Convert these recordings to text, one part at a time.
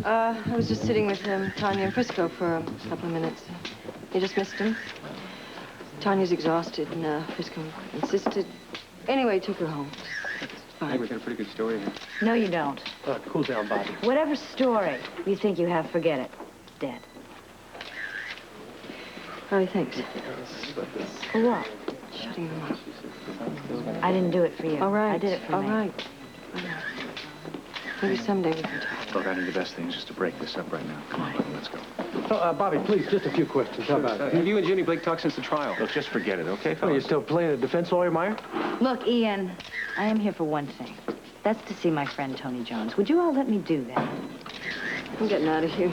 I was just sitting with Tania and Frisco for a couple of minutes. You just missed him. Tania's exhausted, and Frisco insisted. Anyway, took her home. I think we got a pretty good story here. No, you don't. Cool down, Bobbie. Whatever story you think you have, forget it. It's dead. Bobby, thanks. For what? Shutting him up. I didn't do it for you. All right. I did it for all me. Right. All right. Maybe someday we can talk. Look, I think the best thing is just to break this up right now. Come on, buddy, let's go. Bobby, please, just a few questions. How about that? You and Ginny Blake talked since the trial. Look, just forget it, okay, fellas? Oh, you're still playing a defense lawyer, Meyer? Look, Ian, I am here for one thing. That's to see my friend Tony Jones. Would you all let me do that? I'm getting out of here.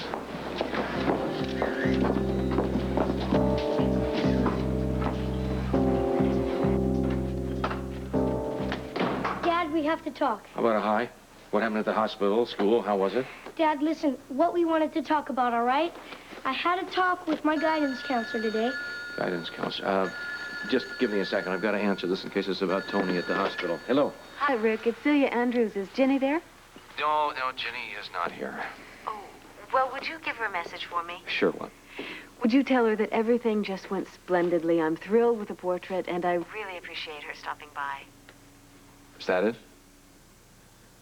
Dad, we have to talk. How about a hi? What happened at the hospital, school? How was it? Dad, listen, what we wanted to talk about, all right? I had a talk with my guidance counselor today. Guidance counselor. Just give me a second. I've got to answer this in case it's about Tony at the hospital. Hello? Hi, Rick. It's Celia Andrews. Is Ginny there? No, Ginny is not here. Oh, well, would you give her a message for me? Sure, what? Would you tell her that everything just went splendidly? I'm thrilled with the portrait, and I really appreciate her stopping by. Is that it?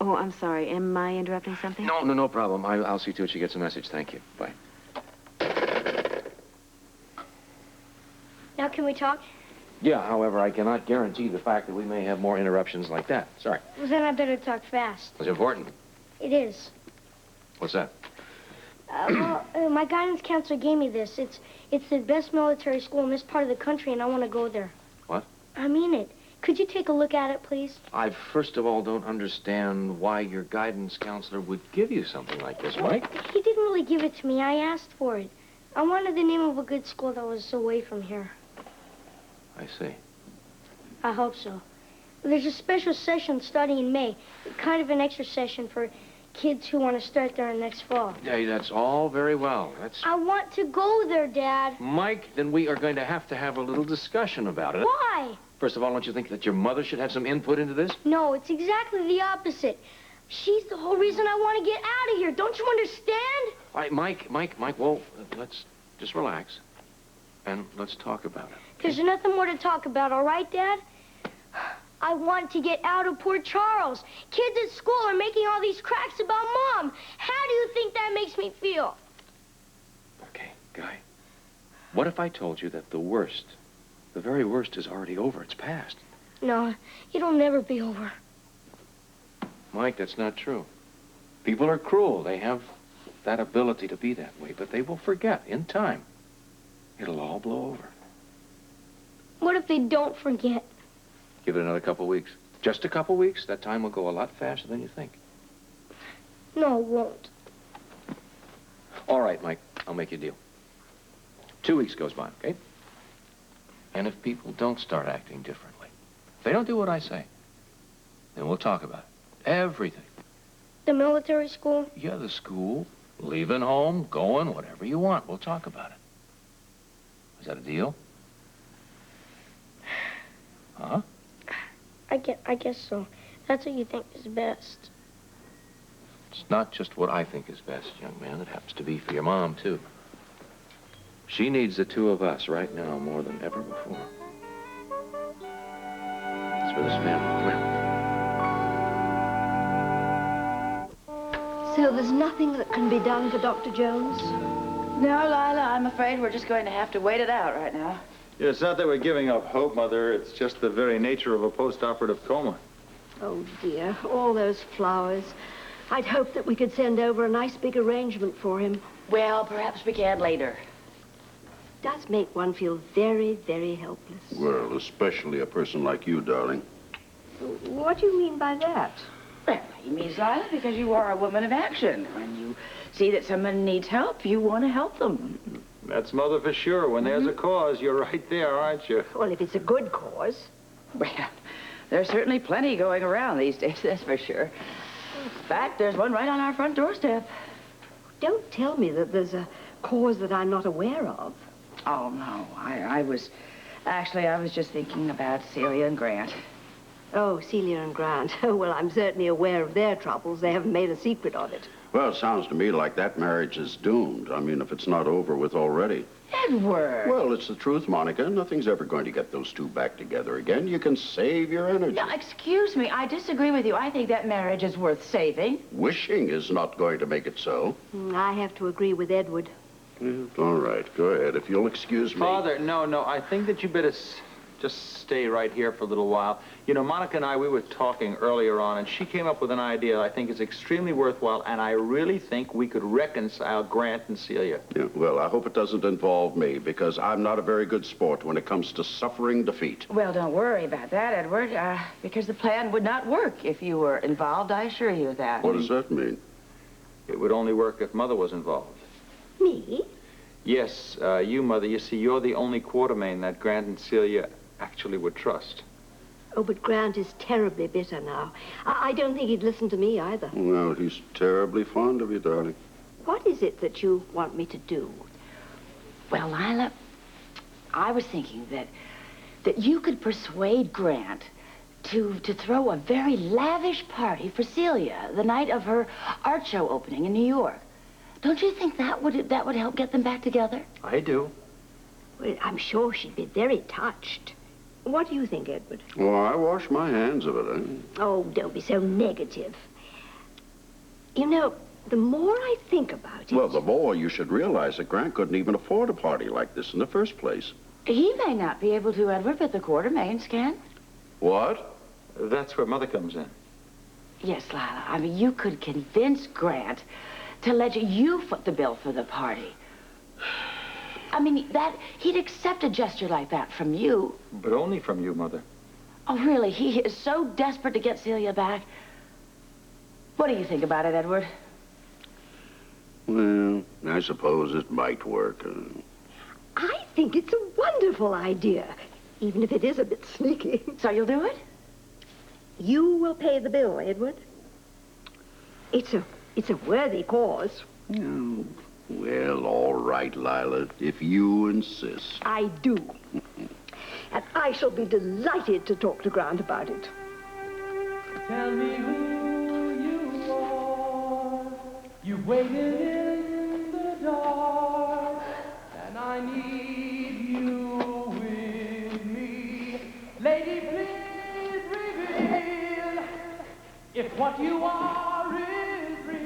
Oh, I'm sorry. Am I interrupting something? No problem. I'll see to it she gets a message. Thank you. Bye. Now, can we talk? Yeah, however, I cannot guarantee the fact that we may have more interruptions like that. Sorry. Well, then I better talk fast. It's important. It is. What's that? My guidance counselor gave me this. It's the best military school in this part of the country, and I want to go there. What? I mean it. Could you take a look at it, please? I, first of all, don't understand why your guidance counselor would give you something like this, Mike. He didn't really give it to me. I asked for it. I wanted the name of a good school that was away from here. I see. I hope so. There's a special session starting in May. Kind of an extra session for kids who want to start there next fall. Hey, that's all very well. I want to go there, Dad. Mike, then we are going to have a little discussion about it. Why? First of all, don't you think that your mother should have some input into this? No, it's exactly the opposite. She's the whole reason I want to get out of here. Don't you understand? All right, Mike, well, let's just relax and let's talk about it. There's nothing more to talk about, all right, Dad? I want to get out of Port Charles. Kids at school are making all these cracks about Mom. How do you think that makes me feel? Okay, Guy. What if I told you that the worst, the very worst, is already over? It's past. No, it'll never be over. Mike, that's not true. People are cruel. They have that ability to be that way, but they will forget in time. It'll all blow over. What if they don't forget? Give it another couple weeks. Just a couple weeks. That time will go a lot faster than you think. No, it won't. All right, Mike. I'll make you a deal. 2 weeks goes by, okay? And if people don't start acting differently, if they don't do what I say, then we'll talk about it. Everything. The military school? Yeah, the school, leaving home, going, whatever you want. We'll talk about it. Is that a deal? Huh? I guess so. That's what you think is best. It's not just what I think is best, young man. It happens to be for your mom, too. She needs the two of us right now more than ever before. It's for this family. Come here. So there's nothing that can be done for Dr. Jones? No, Lila, I'm afraid we're just going to have to wait it out right now. Yeah, it's not that we're giving up hope, Mother. It's just the very nature of a post-operative coma. Oh, dear. All those flowers. I'd hoped that we could send over a nice big arrangement for him. Well, perhaps we can later. It does make one feel very, very helpless. Well, especially a person like you, darling. What do you mean by that? Well, he means, Lila, because you are a woman of action. When you see that someone needs help, you want to help them. That's Mother for sure. When there's a cause, you're right there, aren't you? Well, if it's a good cause. Well, there's certainly plenty going around these days, that's for sure. In fact, there's one right on our front doorstep. Don't tell me that there's a cause that I'm not aware of. Oh, no. I was just thinking about Celia and Grant. Oh, Celia and Grant. Well, I'm certainly aware of their troubles. They haven't made a secret of it. Well, it sounds to me like that marriage is doomed. I mean, if it's not over with already. Edward! Well, it's the truth, Monica. Nothing's ever going to get those two back together again. You can save your energy. No, excuse me. I disagree with you. I think that marriage is worth saving. Wishing is not going to make it so. I have to agree with Edward. All right, go ahead, if you'll excuse me. Father, no, I think that you better just stay right here for a little while. You know, Monica and I, we were talking earlier on, and she came up with an idea I think is extremely worthwhile, and I really think we could reconcile Grant and Celia. Yeah, well, I hope it doesn't involve me, because I'm not a very good sport when it comes to suffering defeat. Well, don't worry about that, Edward, because the plan would not work if you were involved, I assure you of that. What does that mean? It would only work if Mother was involved. Me? Yes, you, Mother. You see, you're the only Quartermain that Grant and Celia actually would trust. Oh, but Grant is terribly bitter now. I don't think he'd listen to me either. Well, he's terribly fond of you, darling. What is it that you want me to do? Well, Lila, I was thinking that you could persuade Grant to throw a very lavish party for Celia the night of her art show opening in New York. Don't you think that would help get them back together? I do. Well, I'm sure she'd be very touched. What do you think, Edward? Well, I wash my hands of it, eh? Oh, don't be so negative. You know, the more I think about it... Well, the more you should realize that Grant couldn't even afford a party like this in the first place. He may not be able to, Edward, but the Quartermains can. What? That's where Mother comes in. Yes, Lila. I mean, you could convince Grant to let you foot the bill for the party. I mean, he'd accept a gesture like that from you. But only from you, Mother. Oh, really? He is so desperate to get Celia back. What do you think about it, Edward? Well, I suppose it might work. I think it's a wonderful idea, even if it is a bit sneaky. So you'll do it? You will pay the bill, Edward. It's a worthy cause. Oh, well, all right, Lila, if you insist. I do. And I shall be delighted to talk to Grant about it. Tell me who you are. You waited in the dark, and I need you with me. Lady, please reveal if what you are is real.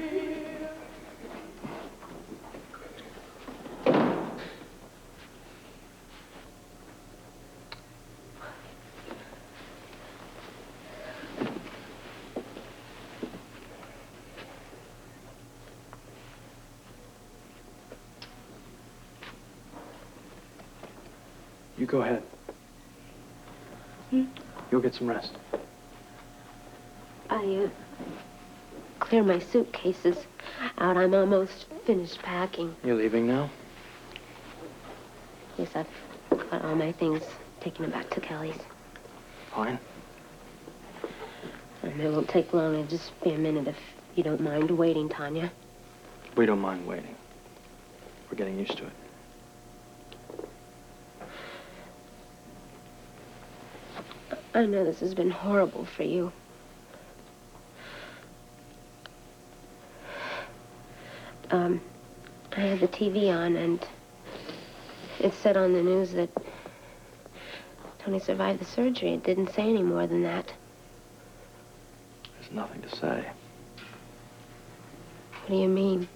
You go ahead. You'll get some rest. I, clear my suitcases out. I'm almost finished packing. You leaving now? Yes, I've got all my things taken back to Kelly's. Fine. And it won't take long. It'll just be a minute if you don't mind waiting, Tanya. We don't mind waiting. We're getting used to it. I know this has been horrible for you. I had the TV on, and it said on the news that Tony survived the surgery. It didn't say any more than that. There's nothing to say. What do you mean?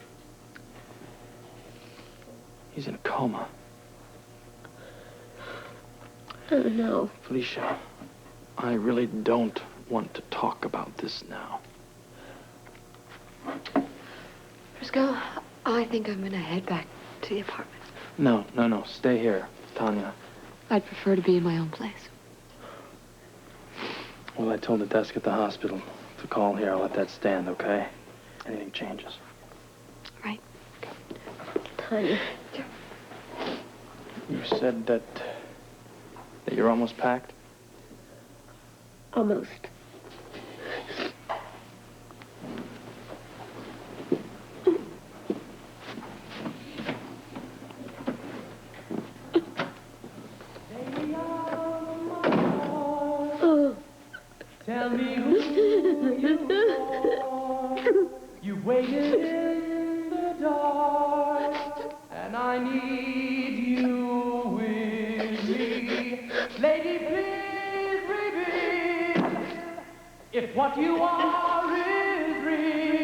He's in a coma. Oh, no. Felicia, I really don't want to talk about this now. Frisco, I think I'm going to head back to the apartment. No. Stay here, Tanya. I'd prefer to be in my own place. Well, I told the desk at the hospital to call here. I'll let that stand, okay? Anything changes. Right. Tanya. You said that you're almost packed? Almost. me who you are. You waited in the dark, and I need you with me. Lady, please reveal if what you are is real.